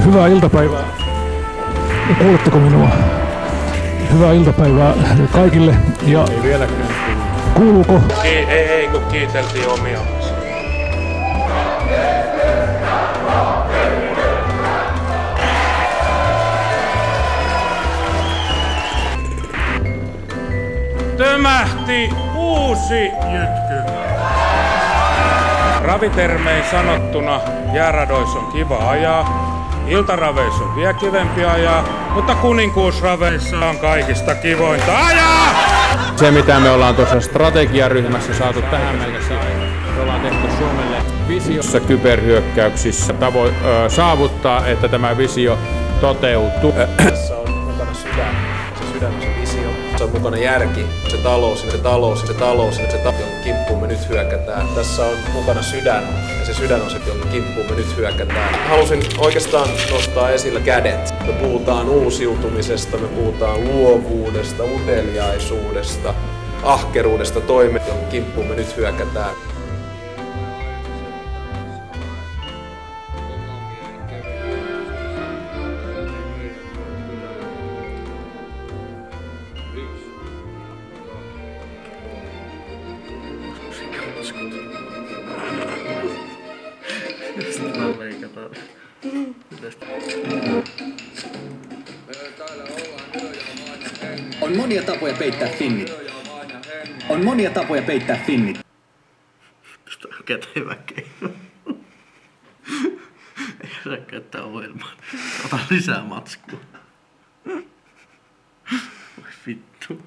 Hyvää iltapäivää. Kuuletteko minua? Hyvää iltapäivää kaikille. Ja ei vieläkään kuuluuko? Ei, kun kiiteltiin omia. Tömähti uusi jytky. Ravitermein sanottuna jääradois on kiva ajaa, iltaraveis on vielä kivempi ajaa, mutta kuninkuusraveissa on kaikista kivointa ajaa! Se mitä me ollaan tuossa strategiaryhmässä saatu tähän mennessä, me ollaan tehty Suomelle visiossa kyberhyökkäyksissä saavuttaa, että tämä visio toteutuu. Tässä on mukana sydän, se sydän on se visio. Se on mukana järki, se talous, jonka kimppuun me nyt hyökätään. Tässä on mukana sydän, ja se sydän on se, jonka kimppuun me nyt hyökätään. Halusin oikeastaan nostaa esillä kädet. Me puhutaan uusiutumisesta, me puhutaan luovuudesta, uteliaisuudesta, ahkeruudesta, jonka kimppuun me nyt hyökätään. On monia tapoja peittää finnit. On monia tapoja peittää finnit. Tästä on kätevä keino. Ei saa käyttää ohjelmaa. Ota lisää matskua. Voi vittu.